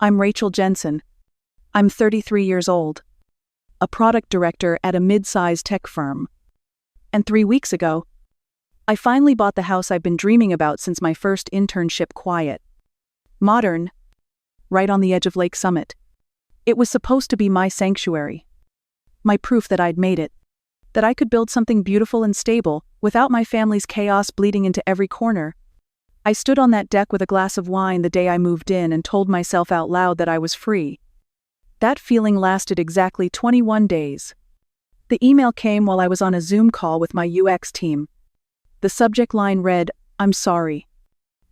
I'm Rachel Jensen. I'm 33 years old, a product director at a mid-sized tech firm. And 3 weeks ago, I finally bought the house I've been dreaming about since my first internship. Quiet, modern, right on the edge of Lake Summit. It was supposed to be my sanctuary, my proof that I'd made it, that I could build something beautiful and stable without my family's chaos bleeding into every corner. I stood on that deck with a glass of wine the day I moved in and told myself out loud that I was free. That feeling lasted exactly 21 days. The email came while I was on a Zoom call with my UX team. The subject line read, "I'm sorry.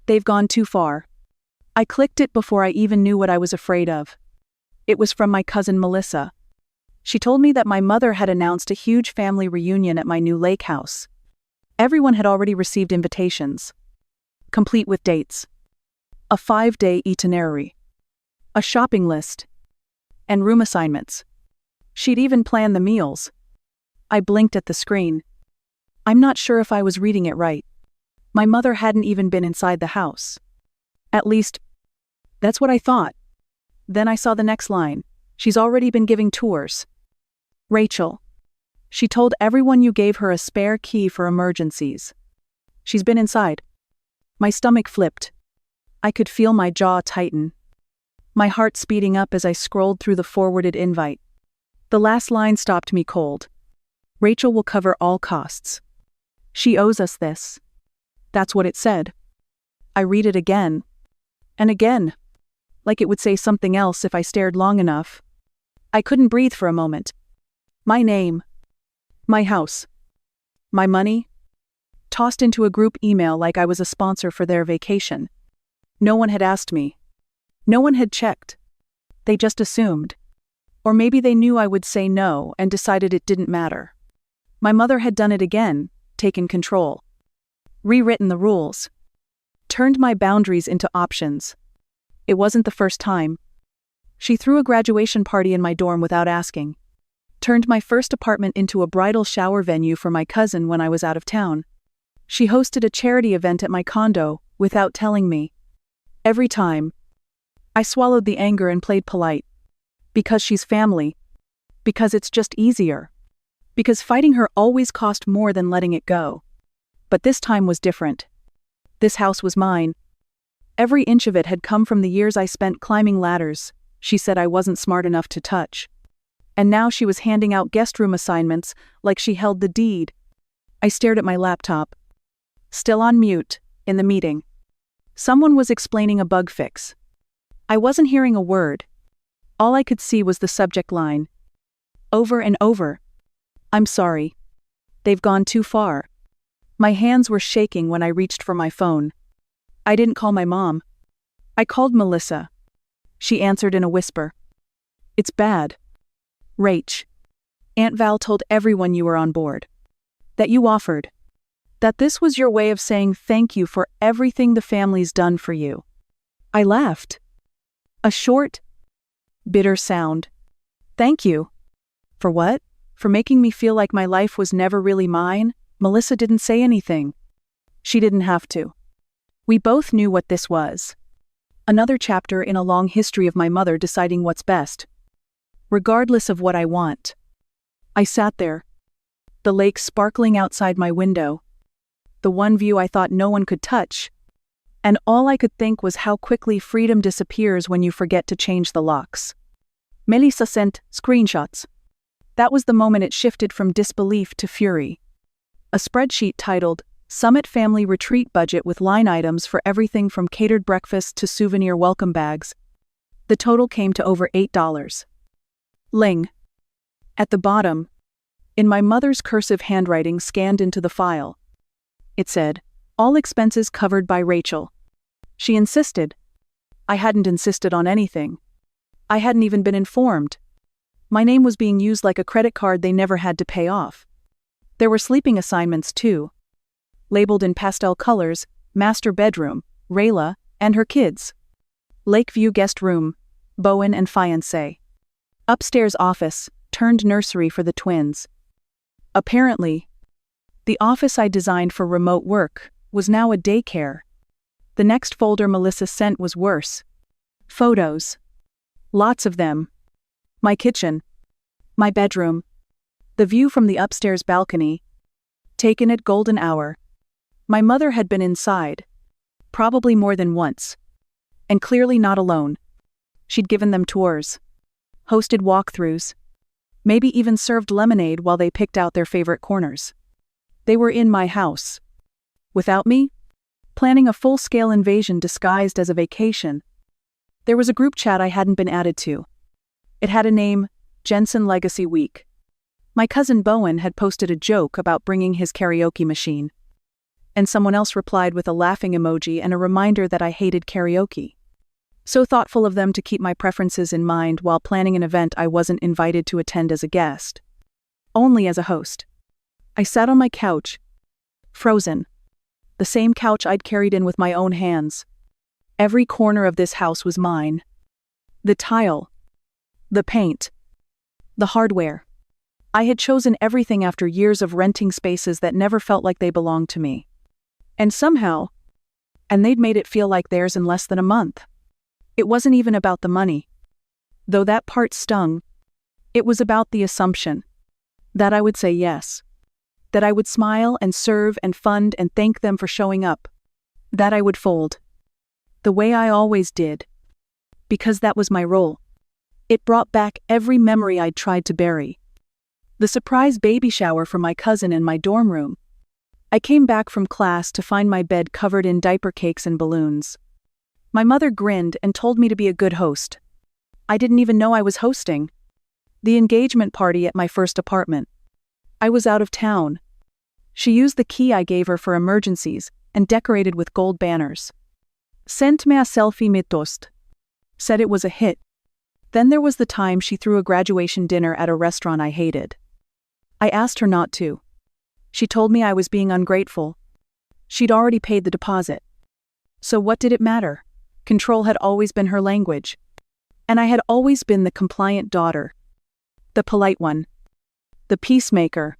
They've gone too far." I clicked it before I even knew what I was afraid of. It was from my cousin Melissa. She told me that my mother had announced a huge family reunion at my new lake house. Everyone had already received invitations, complete with dates, a 5-day itinerary, a shopping list, and room assignments. She'd even planned the meals. I blinked at the screen. I'm not sure if I was reading it right. My mother hadn't even been inside the house. At least, that's what I thought. Then I saw the next line. She's already been giving tours. Rachel. She told everyone you gave her a spare key for emergencies. She's been inside. My stomach flipped. I could feel my jaw tighten, my heart speeding up as I scrolled through the forwarded invite. The last line stopped me cold. Rachel will cover all costs. She owes us this. That's what it said. I read it again, and again, like it would say something else if I stared long enough. I couldn't breathe for a moment. My name, my house, my money, tossed into a group email like I was a sponsor for their vacation. No one had asked me. No one had checked. They just assumed. Or maybe they knew I would say no and decided it didn't matter. My mother had done it again, taken control, rewritten the rules, turned my boundaries into options. It wasn't the first time. She threw a graduation party in my dorm without asking, turned my first apartment into a bridal shower venue for my cousin when I was out of town. She hosted a charity event at my condo without telling me. Every time, I swallowed the anger and played polite. Because she's family. Because it's just easier. Because fighting her always cost more than letting it go. But this time was different. This house was mine. Every inch of it had come from the years I spent climbing ladders she said I wasn't smart enough to touch. And now she was handing out guest room assignments like she held the deed. I stared at my laptop, still on mute, in the meeting. Someone was explaining a bug fix. I wasn't hearing a word. All I could see was the subject line. Over and over. I'm sorry. They've gone too far. My hands were shaking when I reached for my phone. I didn't call my mom. I called Melissa. She answered in a whisper. It's bad. Rach. Aunt Val told everyone you were on board. That you offered. That this was your way of saying thank you for everything the family's done for you. I laughed. A short, bitter sound. Thank you. For what? For making me feel like my life was never really mine? Melissa didn't say anything. She didn't have to. We both knew what this was. Another chapter in a long history of my mother deciding what's best, regardless of what I want. I sat there, the lake sparkling outside my window, the one view I thought no one could touch, and all I could think was how quickly freedom disappears when you forget to change the locks. Melissa sent screenshots. That was the moment it shifted from disbelief to fury. A spreadsheet titled, Summit Family Retreat Budget with line items for everything from catered breakfast to souvenir welcome bags. The total came to over $8. Ling. At the bottom, in my mother's cursive handwriting scanned into the file, it said, all expenses covered by Rachel. She insisted. I hadn't insisted on anything. I hadn't even been informed. My name was being used like a credit card they never had to pay off. There were sleeping assignments too, labeled in pastel colors, master bedroom, Rayla, and her kids. Lakeview guest room, Bowen and fiancé. Upstairs office, turned nursery for the twins. Apparently, the office I designed for remote work was now a daycare. The next folder Melissa sent was worse. Photos. Lots of them. My kitchen. My bedroom. The view from the upstairs balcony. Taken at golden hour. My mother had been inside. Probably more than once. And clearly not alone. She'd given them tours. Hosted walkthroughs. Maybe even served lemonade while they picked out their favorite corners. They were in my house. Without me? Planning a full-scale invasion disguised as a vacation. There was a group chat I hadn't been added to. It had a name, Jensen Legacy Week. My cousin Bowen had posted a joke about bringing his karaoke machine. And someone else replied with a laughing emoji and a reminder that I hated karaoke. So thoughtful of them to keep my preferences in mind while planning an event I wasn't invited to attend as a guest. Only as a host. I sat on my couch. Frozen. The same couch I'd carried in with my own hands. Every corner of this house was mine. The tile. The paint. The hardware. I had chosen everything after years of renting spaces that never felt like they belonged to me. And somehow, they'd made it feel like theirs in less than a month. It wasn't even about the money. Though that part stung, it was about the assumption that I would say yes. That I would smile and serve and fund and thank them for showing up. That I would fold. The way I always did. Because that was my role. It brought back every memory I'd tried to bury. The surprise baby shower for my cousin in my dorm room. I came back from class to find my bed covered in diaper cakes and balloons. My mother grinned and told me to be a good host. I didn't even know I was hosting. The engagement party at my first apartment. I was out of town. She used the key I gave her for emergencies and decorated with gold banners. Sent me a selfie med toast. Said it was a hit. Then there was the time she threw a graduation dinner at a restaurant I hated. I asked her not to. She told me I was being ungrateful. She'd already paid the deposit. So what did it matter? Control had always been her language. And I had always been the compliant daughter. The polite one. The peacemaker.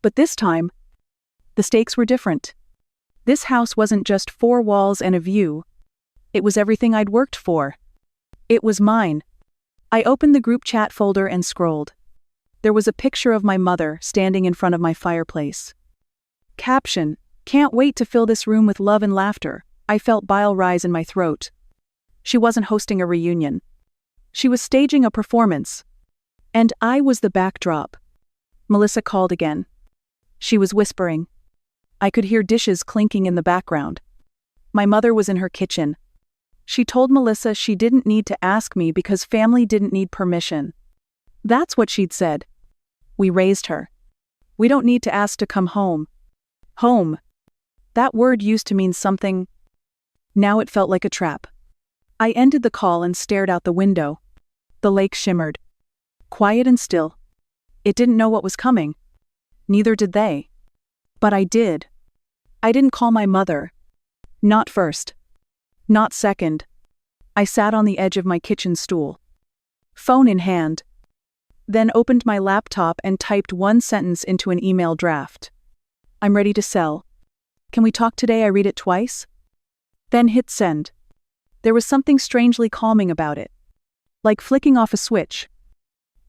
But this time, the stakes were different. This house wasn't just 4 walls and a view. It was everything I'd worked for. It was mine. I opened the group chat folder and scrolled. There was a picture of my mother standing in front of my fireplace. Caption: "Can't wait to fill this room with love and laughter." I felt bile rise in my throat. She wasn't hosting a reunion. She was staging a performance. And I was the backdrop. Melissa called again. She was whispering. I could hear dishes clinking in the background. My mother was in her kitchen. She told Melissa she didn't need to ask me because family didn't need permission. That's what she'd said. We raised her. We don't need to ask to come home. Home. That word used to mean something. Now it felt like a trap. I ended the call and stared out the window. The lake shimmered. Quiet and still. It didn't know what was coming. Neither did they. But I did. I didn't call my mother. Not first. Not second. I sat on the edge of my kitchen stool. Phone in hand. Then opened my laptop and typed one sentence into an email draft. I'm ready to sell. Can we talk today? I read it twice. Then hit send. There was something strangely calming about it. Like flicking off a switch.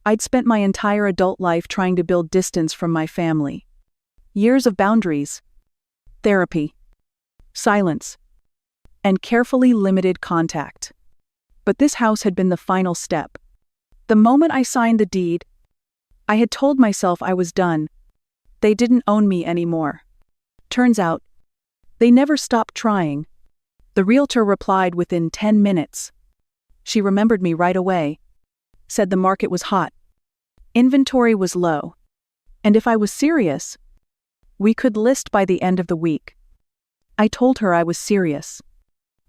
I'd spent my entire adult life trying to build distance from my family. Years of boundaries. Therapy. Silence. And carefully limited contact. But this house had been the final step. The moment I signed the deed, I had told myself I was done. They didn't own me anymore. Turns out, they never stopped trying. The realtor replied within 10 minutes. She remembered me right away. Said the market was hot. Inventory was low. And if I was serious, we could list by the end of the week. I told her I was serious.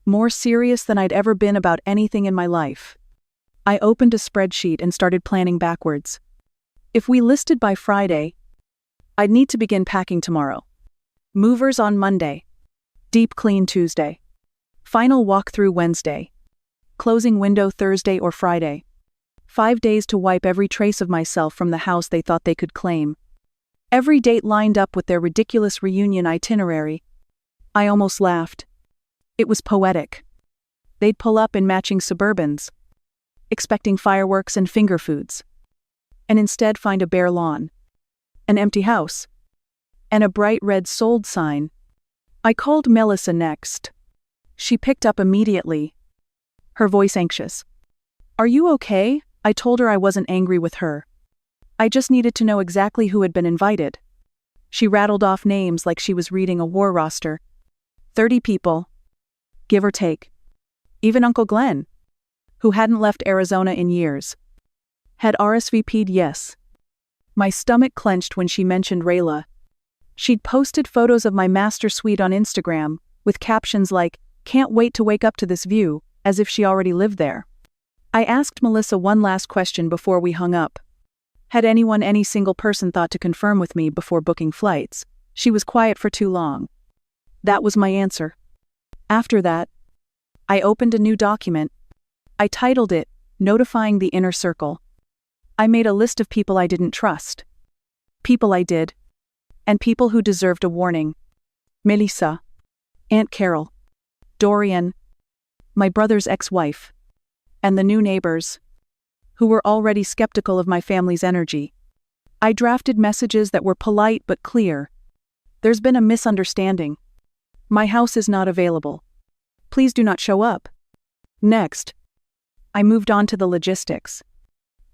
More serious than I'd ever been about anything in my life. I opened a spreadsheet and started planning backwards. If we listed by Friday, I'd need to begin packing tomorrow. Movers on Monday. Deep clean Tuesday. Final walkthrough Wednesday. Closing window Thursday or Friday. 5 days to wipe every trace of myself from the house they thought they could claim. Every date lined up with their ridiculous reunion itinerary. I almost laughed. It was poetic. They'd pull up in matching Suburbans. expecting fireworks and finger foods. And instead find a bare lawn, an empty house, and a bright red sold sign. I called Melissa next. She picked up immediately, her voice anxious. "Are you okay?" I told her I wasn't angry with her. I just needed to know exactly who had been invited. She rattled off names like she was reading a war roster. 30 people, give or take. Even Uncle Glenn, who hadn't left Arizona in years, had RSVP'd yes. My stomach clenched when she mentioned Rayla. She'd posted photos of my master suite on Instagram, with captions like, "Can't wait to wake up to this view," as if she already lived there. I asked Melissa one last question before we hung up. Had any single person thought to confirm with me before booking flights? She was quiet for too long. That was my answer. After that, I opened a new document. I titled it, Notifying the Inner Circle. I made a list of people I didn't trust. People I did. And people who deserved a warning. Melissa. Aunt Carol. Dorian. My brother's ex-wife. And the new neighbors, who were already skeptical of my family's energy. I drafted messages that were polite but clear. There's been a misunderstanding. My house is not available. Please do not show up. Next, I moved on to the logistics.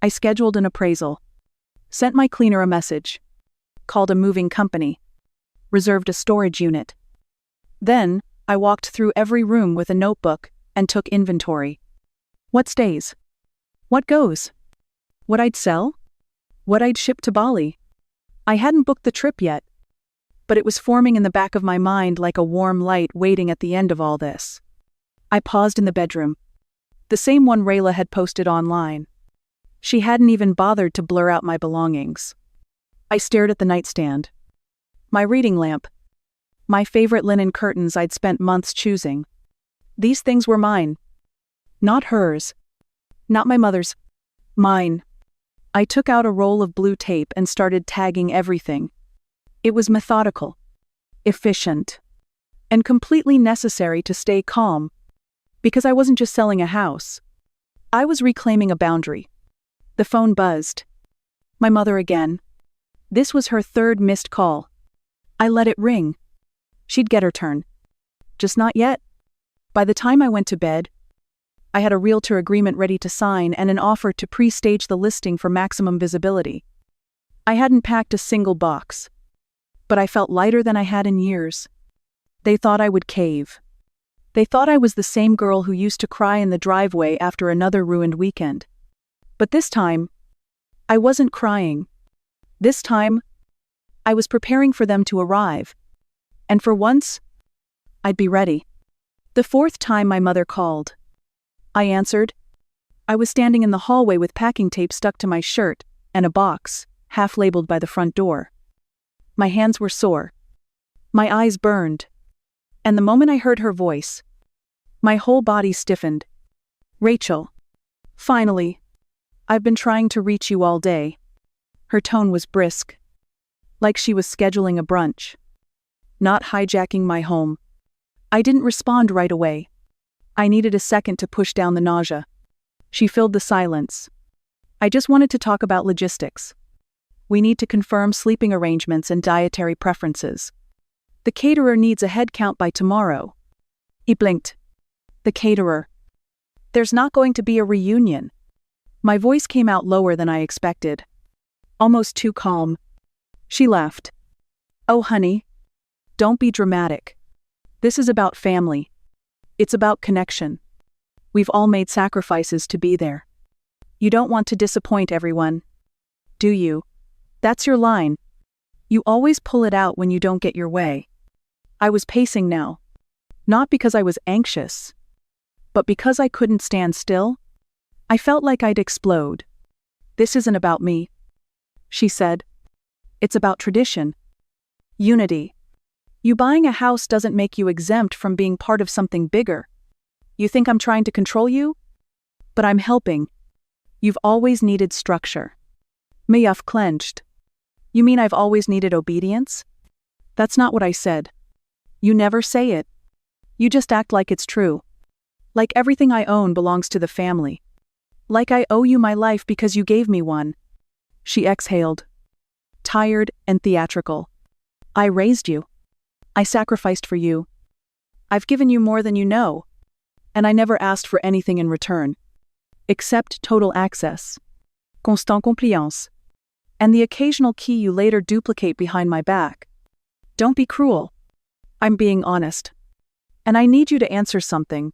I scheduled an appraisal, sent my cleaner a message, called a moving company, reserved a storage unit. Then, I walked through every room with a notebook and took inventory. What stays? What goes? What I'd sell? What I'd ship to Bali? I hadn't booked the trip yet, but it was forming in the back of my mind like a warm light waiting at the end of all this. I paused in the bedroom, the same one Rayla had posted online. She hadn't even bothered to blur out my belongings. I stared at the nightstand, my reading lamp, my favorite linen curtains I'd spent months choosing. These things were mine. Not hers. Not my mother's. Mine. I took out a roll of blue tape and started tagging everything. It was methodical, efficient, and completely necessary to stay calm, because I wasn't just selling a house. I was reclaiming a boundary. The phone buzzed. My mother again. This was her third missed call. I let it ring. She'd get her turn. Just not yet. By the time I went to bed, I had a realtor agreement ready to sign and an offer to pre-stage the listing for maximum visibility. I hadn't packed a single box, but I felt lighter than I had in years. They thought I would cave. They thought I was the same girl who used to cry in the driveway after another ruined weekend. But this time, I wasn't crying. This time, I was preparing for them to arrive. And for once, I'd be ready. The fourth time my mother called, I answered. I was standing in the hallway with packing tape stuck to my shirt and a box, half labeled by the front door. My hands were sore. My eyes burned. And the moment I heard her voice, my whole body stiffened. "Rachel. Finally. I've been trying to reach you all day." Her tone was brisk, like she was scheduling a brunch, not hijacking my home. I didn't respond right away. I needed a second to push down the nausea. She filled the silence. "I just wanted to talk about logistics. We need to confirm sleeping arrangements and dietary preferences. The caterer needs a head count by tomorrow." He blinked. The caterer. There's not going to be a reunion. My voice came out lower than I expected. Almost too calm. She laughed. "Oh, honey. Don't be dramatic. This is about family. It's about connection. We've all made sacrifices to be there. You don't want to disappoint everyone, do you? That's your line. You always pull it out when you don't get your way." I was pacing now. Not because I was anxious, but because I couldn't stand still. I felt like I'd explode. "This isn't about me," she said. "It's about tradition. Unity. You buying a house doesn't make you exempt from being part of something bigger. You think I'm trying to control you? But I'm helping. You've always needed structure." Miyaf clenched. "You mean I've always needed obedience?" "That's not what I said. You never say it. You just act like it's true. Like everything I own belongs to the family. Like I owe you my life because you gave me one. She exhaled, tired and theatrical. I raised you. I sacrificed for you. I've given you more than you know. And I never asked for anything in return. Except total access. Constant compliance. And the occasional key you later duplicate behind my back. Don't be cruel. I'm being honest. And I need you to answer something.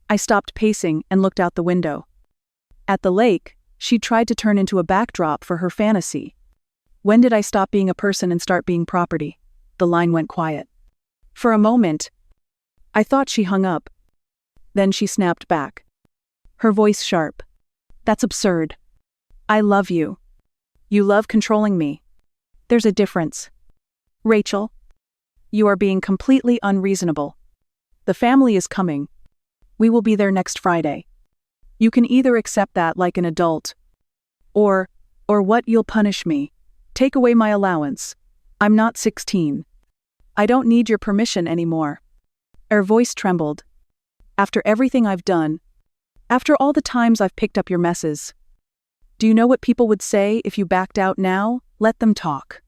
I stopped pacing and looked out the window. At the lake, she tried to turn into a backdrop for her fantasy. When did I stop being a person and start being property? The line went quiet. For a moment, I thought she hung up. Then she snapped back. Her voice sharp. That's absurd. I love you. You love controlling me. There's a difference. Rachel, you are being completely unreasonable. The family is coming. We will be there next Friday. You can either accept that like an adult, or what, you'll punish me. Take away my allowance. I'm not 16. I don't need your permission anymore. Her voice trembled. After everything I've done, after all the times I've picked up your messes, do you know what people would say if you backed out now? Let them talk.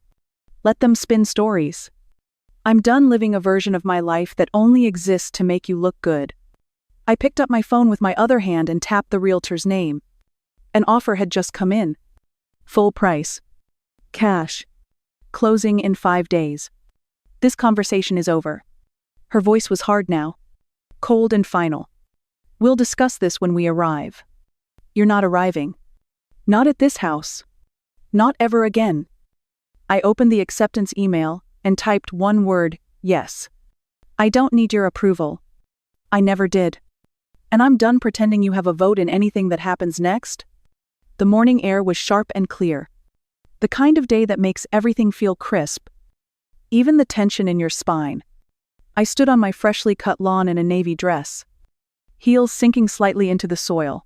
Let them spin stories. I'm done living a version of my life that only exists to make you look good. I picked up my phone with my other hand and tapped the realtor's name. An offer had just come in. Full price. Cash. Closing in 5 days. This conversation is over. Her voice was hard now. Cold and final. We'll discuss this when we arrive. You're not arriving. Not at this house. Not ever again. I opened the acceptance email and typed one word, yes. I don't need your approval. I never did. And I'm done pretending you have a vote in anything that happens next. The morning air was sharp and clear. The kind of day that makes everything feel crisp. Even the tension in your spine. I stood on my freshly cut lawn in a navy dress. Heels sinking slightly into the soil.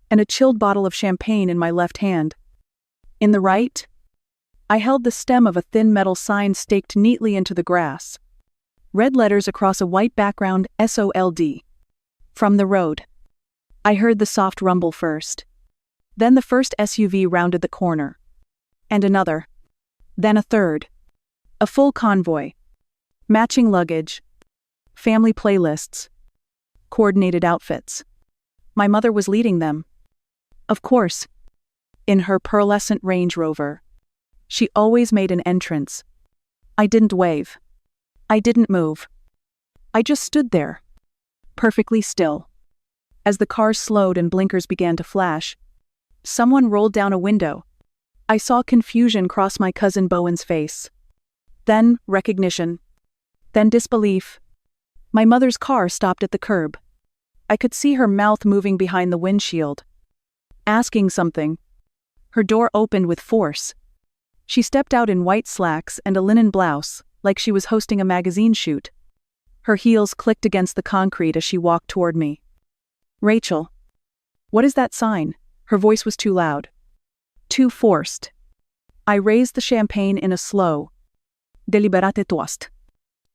And a chilled bottle of champagne in my left hand. In the right, I held the stem of a thin metal sign staked neatly into the grass. Red letters across a white background, SOLD. From the road. I heard the soft rumble first. Then the first SUV rounded the corner. And another. Then a third. A full convoy. Matching luggage. Family playlists. Coordinated outfits. My mother was leading them. Of course. In her pearlescent Range Rover. She always made an entrance. I didn't wave. I didn't move. I just stood there. Perfectly still. As the car slowed and blinkers began to flash, someone rolled down a window. I saw confusion cross my cousin Bowen's face. Then recognition. Then disbelief. My mother's car stopped at the curb. I could see her mouth moving behind the windshield. Asking something. Her door opened with force. She stepped out in white slacks and a linen blouse, like she was hosting a magazine shoot. Her heels clicked against the concrete as she walked toward me. Rachel. What is that sign? Her voice was too loud. Too forced. I raised the champagne in a slow, deliberate toast.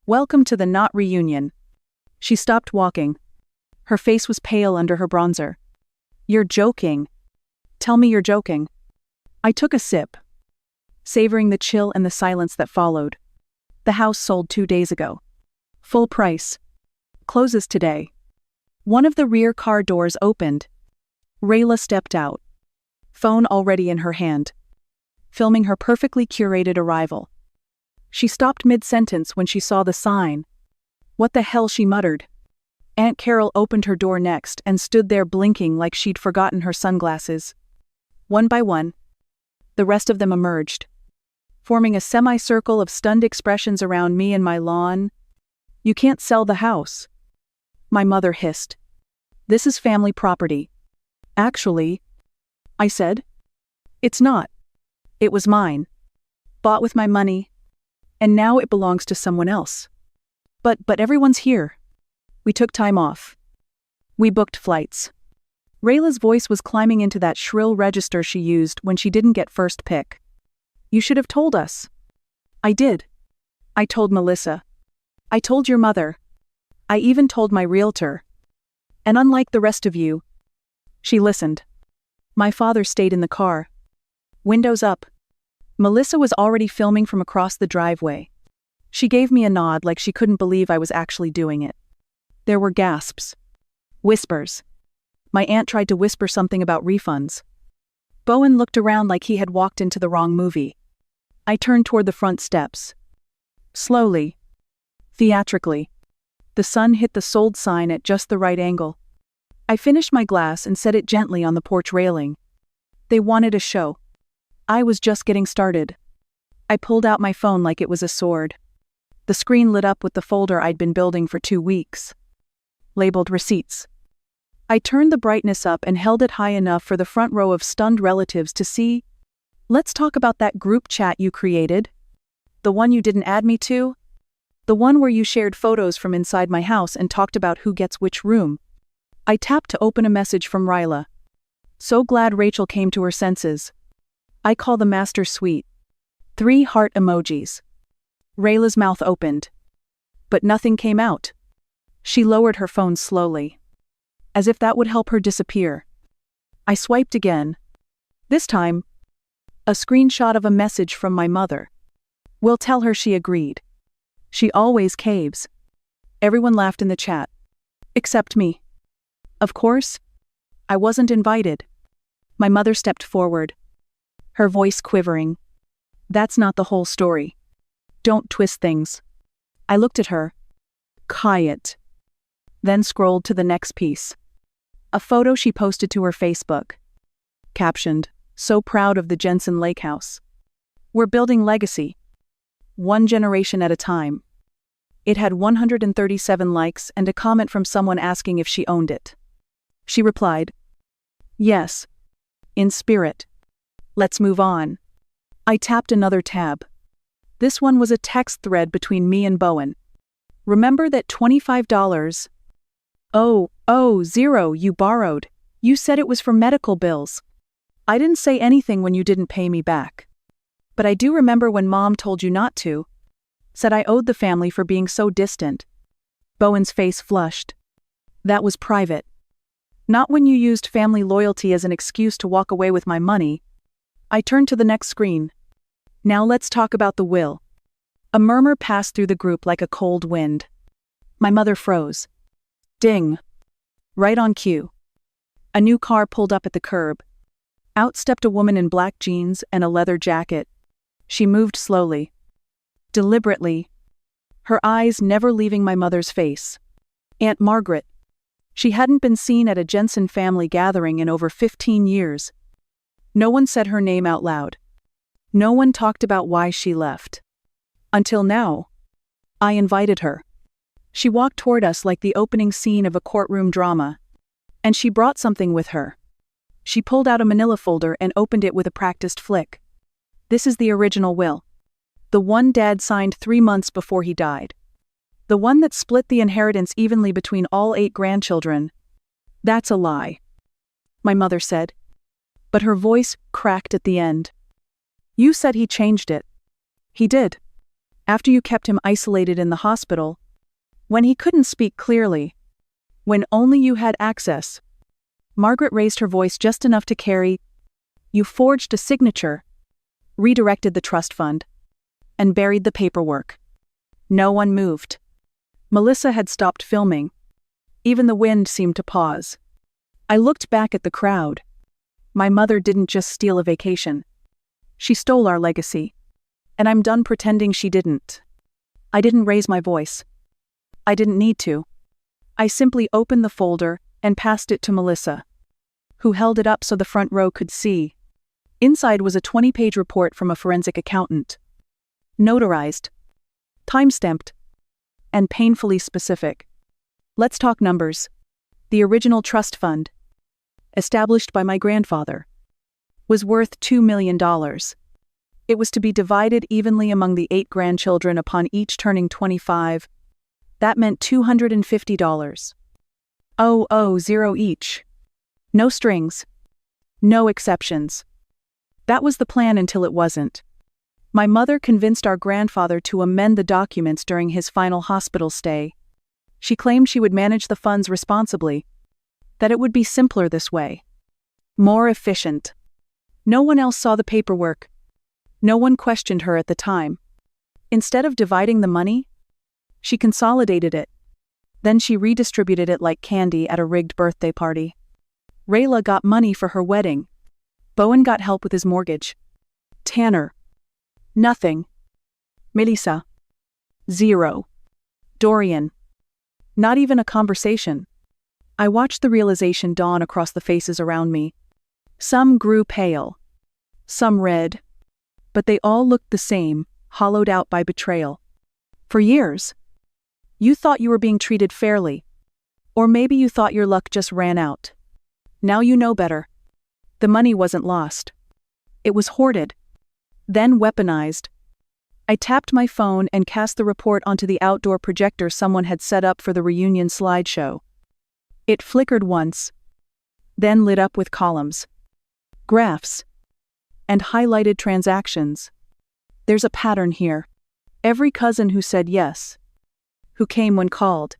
Welcome to the not reunion. She stopped walking. Her face was pale under her bronzer. You're joking. Tell me you're joking. I took a sip, savoring the chill and the silence that followed. The house sold 2 days ago. Full price. Closes today. One of the rear car doors opened. Rayla stepped out. Phone already in her hand. Filming her perfectly curated arrival. She stopped mid-sentence when she saw the sign. What the hell, she muttered. Aunt Carol opened her door next and stood there blinking like she'd forgotten her sunglasses. One by one, the rest of them emerged, forming a semicircle of stunned expressions around me and my lawn. You can't sell the house. My mother hissed. This is family property. Actually, I said. It's not. It was mine. Bought with my money. And now it belongs to someone else. But everyone's here. We took time off. We booked flights. Rayla's voice was climbing into that shrill register she used when she didn't get first pick. You should have told us. I did. I told Melissa. I told your mother. I even told my realtor. And unlike the rest of you, she listened. My father stayed in the car. Windows up. Melissa was already filming from across the driveway. She gave me a nod like she couldn't believe I was actually doing it. There were gasps. Whispers. My aunt tried to whisper something about refunds. Bowen looked around like he had walked into the wrong movie. I turned toward the front steps. Slowly. Theatrically. The sun hit the sold sign at just the right angle. I finished my glass and set it gently on the porch railing. They wanted a show. I was just getting started. I pulled out my phone like it was a sword. The screen lit up with the folder I'd been building for 2 weeks. Labeled receipts. I turned the brightness up and held it high enough for the front row of stunned relatives to see. Let's talk about that group chat you created. The one you didn't add me to? The one where you shared photos from inside my house and talked about who gets which room. I tapped to open a message from Ryla. So glad Rachel came to her senses. I call the master sweet. 3 heart emojis. Rayla's mouth opened. But nothing came out. She lowered her phone slowly. As if that would help her disappear. I swiped again. This time, a screenshot of a message from my mother. We'll tell her she agreed. She always caves. Everyone laughed in the chat. Except me. Of course, I wasn't invited. My mother stepped forward. Her voice quivering. That's not the whole story. Don't twist things. I looked at her. Quiet. Then scrolled to the next piece. A photo she posted to her Facebook. Captioned, "So proud of the Jensen Lake House. We're building legacy. 1 generation at a time." It had 137 likes and a comment from someone asking if she owned it. She replied, "Yes. In spirit. Let's move on." I tapped another tab. This one was a text thread between me and Bowen. "Remember that $25? $0 you borrowed. You said it was for medical bills. I didn't say anything when you didn't pay me back. But I do remember when Mom told you not to. Said I owed the family for being so distant." Bowen's face flushed. "That was private. Not when you used family loyalty as an excuse to walk away with my money." I turned to the next screen. "Now let's talk about the will." A murmur passed through the group like a cold wind. My mother froze. Ding. Right on cue. A new car pulled up at the curb. Out stepped a woman in black jeans and a leather jacket. She moved slowly. Deliberately. Her eyes never leaving my mother's face. Aunt Margaret. She hadn't been seen at a Jensen family gathering in over 15 years. No one said her name out loud. No one talked about why she left. Until now. I invited her. She walked toward us like the opening scene of a courtroom drama. And she brought something with her. She pulled out a manila folder and opened it with a practiced flick. This is the original will. The one Dad signed 3 months before he died. The one that split the inheritance evenly between all 8 grandchildren. That's a lie. My mother said. But her voice cracked at the end. You said he changed it. He did. After you kept him isolated in the hospital. When he couldn't speak clearly. When only you had access. Margaret raised her voice just enough to carry. You forged a signature. Redirected the trust fund. And buried the paperwork. No one moved. Melissa had stopped filming. Even the wind seemed to pause. I looked back at the crowd. My mother didn't just steal a vacation. She stole our legacy. And I'm done pretending she didn't. I didn't raise my voice. I didn't need to. I simply opened the folder and passed it to Melissa, who held it up so the front row could see. Inside was a 20-page report from a forensic accountant. Notarized. Time-stamped. And painfully specific. Let's talk numbers. The original trust fund, established by my grandfather, was worth $2 million. It was to be divided evenly among the 8 grandchildren upon each turning 25. That meant $250. $0 each. No strings. No exceptions. That was the plan until it wasn't. My mother convinced our grandfather to amend the documents during his final hospital stay. She claimed she would manage the funds responsibly, that it would be simpler this way. More efficient. No one else saw the paperwork. No one questioned her at the time. Instead of dividing the money, she consolidated it. Then she redistributed it like candy at a rigged birthday party. Rayla got money for her wedding. Bowen got help with his mortgage. Tanner. Nothing. Melissa. Zero. Dorian. Not even a conversation. I watched the realization dawn across the faces around me. Some grew pale. Some red. But they all looked the same, hollowed out by betrayal. For years, you thought you were being treated fairly. Or maybe you thought your luck just ran out. Now you know better. The money wasn't lost. It was hoarded. Then weaponized. I tapped my phone and cast the report onto the outdoor projector someone had set up for the reunion slideshow. It flickered once, then lit up with columns, graphs, and highlighted transactions. There's a pattern here. Every cousin who said yes, who came when called,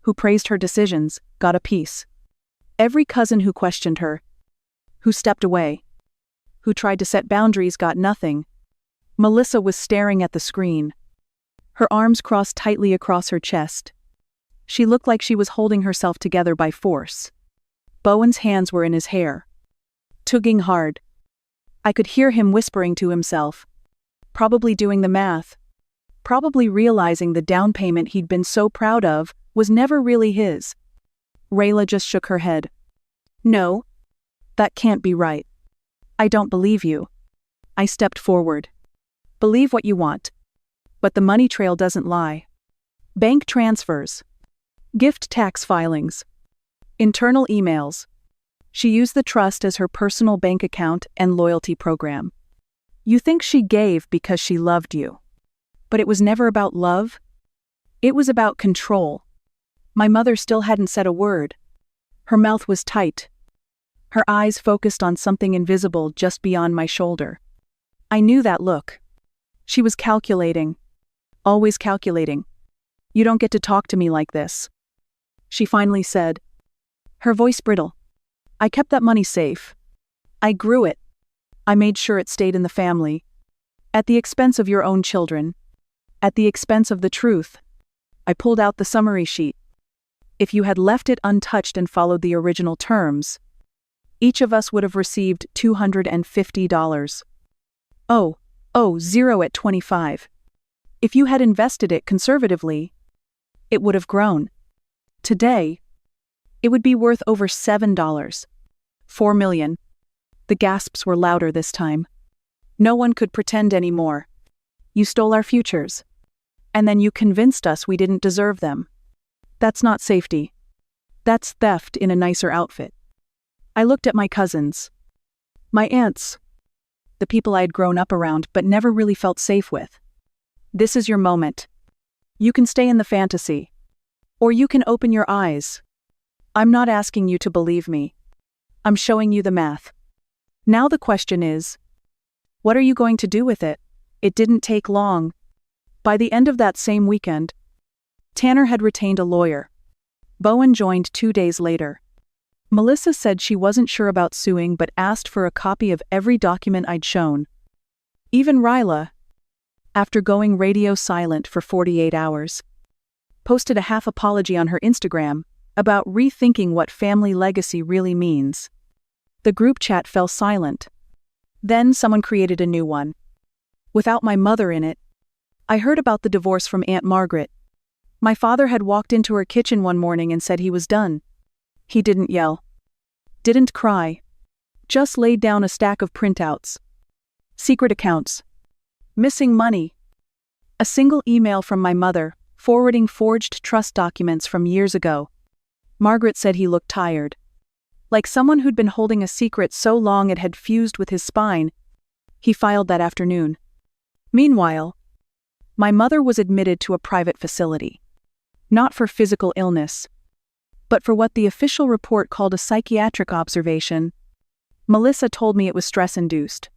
who praised her decisions, got a piece. Every cousin who questioned her, who stepped away, who tried to set boundaries got nothing. Melissa was staring at the screen. Her arms crossed tightly across her chest. She looked like she was holding herself together by force. Bowen's hands were in his hair, tugging hard. I could hear him whispering to himself, probably doing the math, probably realizing the down payment he'd been so proud of was never really his. Rayla just shook her head. No, that can't be right. I don't believe you. I stepped forward. Believe what you want. But the money trail doesn't lie. Bank transfers. Gift tax filings. Internal emails. She used the trust as her personal bank account and loyalty program. You think she gave because she loved you. But it was never about love. It was about control. My mother still hadn't said a word. Her mouth was tight. Her eyes focused on something invisible just beyond my shoulder. I knew that look. She was calculating. Always calculating. You don't get to talk to me like this. She finally said. Her voice brittle. I kept that money safe. I grew it. I made sure it stayed in the family. At the expense of your own children. At the expense of the truth. I pulled out the summary sheet. If you had left it untouched and followed the original terms, each of us would have received $250. Zero at 25. If you had invested it conservatively, it would have grown. Today, it would be worth over $7. 4 million. The gasps were louder this time. No one could pretend anymore. You stole our futures. And then you convinced us we didn't deserve them. That's not safety. That's theft in a nicer outfit. I looked at my cousins. My aunts. The people I had grown up around but never really felt safe with. This is your moment. You can stay in the fantasy. Or you can open your eyes. I'm not asking you to believe me. I'm showing you the math. Now the question is, what are you going to do with it? It didn't take long. By the end of that same weekend, Tanner had retained a lawyer. Bowen joined 2 days later. Melissa said she wasn't sure about suing but asked for a copy of every document I'd shown. Even Rayla, after going radio silent for 48 hours, posted a half apology on her Instagram about rethinking what family legacy really means. The group chat fell silent. Then someone created a new one. Without my mother in it, I heard about the divorce from Aunt Margaret. My father had walked into her kitchen one morning and said he was done. He didn't yell. Didn't cry. Just laid down a stack of printouts. Secret accounts. Missing money. A single email from my mother, forwarding forged trust documents from years ago. Margaret said he looked tired. Like someone who'd been holding a secret so long it had fused with his spine. He filed that afternoon. Meanwhile, my mother was admitted to a private facility. Not for physical illness, but for what the official report called a psychiatric observation. Melissa told me it was stress-induced.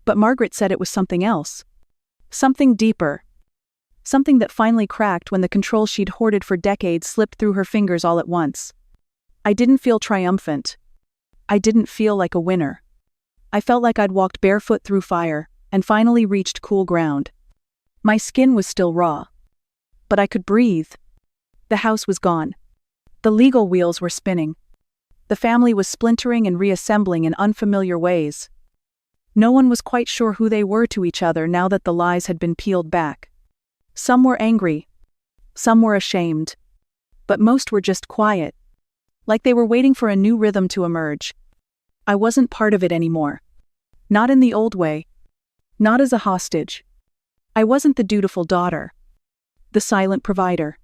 But Margaret said it was something else. Something deeper. Something that finally cracked when the control she'd hoarded for decades slipped through her fingers all at once. I didn't feel triumphant. I didn't feel like a winner. I felt like I'd walked barefoot through fire and finally reached cool ground. My skin was still raw, but I could breathe. The house was gone. The legal wheels were spinning. The family was splintering and reassembling in unfamiliar ways. No one was quite sure who they were to each other now that the lies had been peeled back. Some were angry. Some were ashamed. But most were just quiet, like they were waiting for a new rhythm to emerge. I wasn't part of it anymore. Not in the old way. Not as a hostage. I wasn't the dutiful daughter. The silent provider.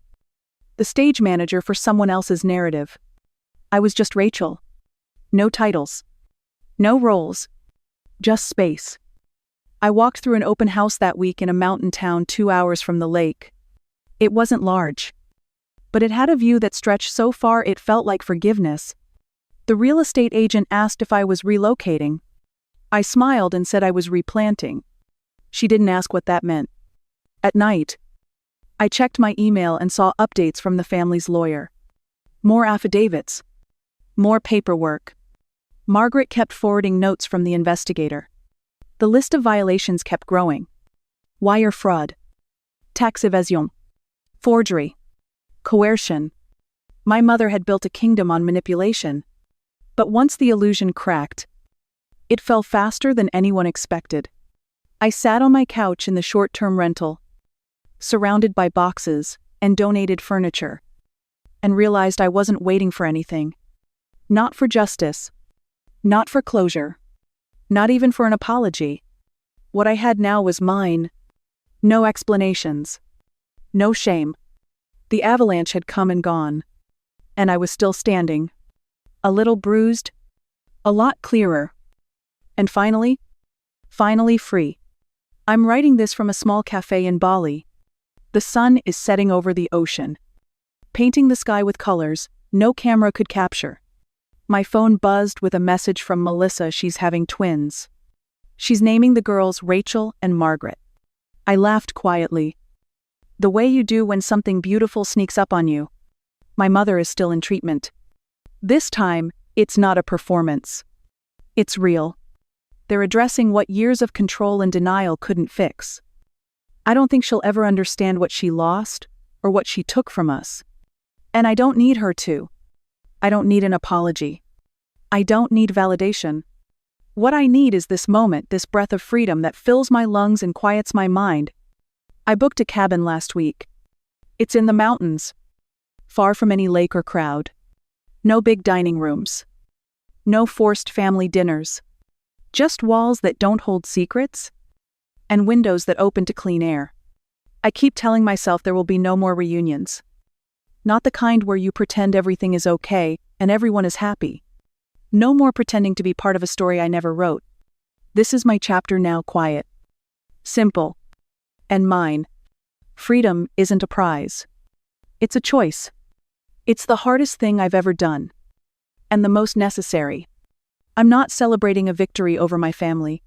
The stage manager for someone else's narrative. I was just Rachel. No titles. No roles. Just space. I walked through an open house that week in a mountain town 2 hours from the lake. It wasn't large, but it had a view that stretched so far it felt like forgiveness. The real estate agent asked if I was relocating. I smiled and said I was replanting. She didn't ask what that meant. At night, I checked my email and saw updates from the family's lawyer. More affidavits. More paperwork. Margaret kept forwarding notes from the investigator. The list of violations kept growing. Wire fraud. Tax evasion. Forgery. Coercion. My mother had built a kingdom on manipulation. But once the illusion cracked, it fell faster than anyone expected. I sat on my couch in the short-term rental, surrounded by boxes and donated furniture, and realized I wasn't waiting for anything. Not for justice. Not for closure. Not even for an apology. What I had now was mine. No explanations. No shame. The avalanche had come and gone. And I was still standing. A little bruised. A lot clearer. And finally free. I'm writing this from a small cafe in Bali. The sun is setting over the ocean, painting the sky with colors no camera could capture. My phone buzzed with a message from Melissa. She's having twins. She's naming the girls Rachel and Margaret. I laughed quietly. The way you do when something beautiful sneaks up on you. My mother is still in treatment. This time, it's not a performance. It's real. They're addressing what years of control and denial couldn't fix. I don't think she'll ever understand what she lost or what she took from us. And I don't need her to. I don't need an apology. I don't need validation. What I need is this moment, this breath of freedom that fills my lungs and quiets my mind. I booked a cabin last week. It's in the mountains, far from any lake or crowd. No big dining rooms. No forced family dinners. Just walls that don't hold secrets, and windows that open to clean air. I keep telling myself there will be no more reunions. Not the kind where you pretend everything is okay and everyone is happy. No more pretending to be part of a story I never wrote. This is my chapter now, quiet. Simple. And mine. Freedom isn't a prize. It's a choice. It's the hardest thing I've ever done. And the most necessary. I'm not celebrating a victory over my family.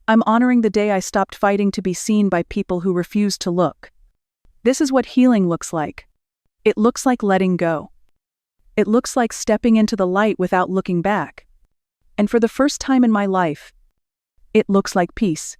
I'm honoring the day I stopped fighting to be seen by people who refused to look. This is what healing looks like. It looks like letting go. It looks like stepping into the light without looking back. And for the first time in my life, it looks like peace.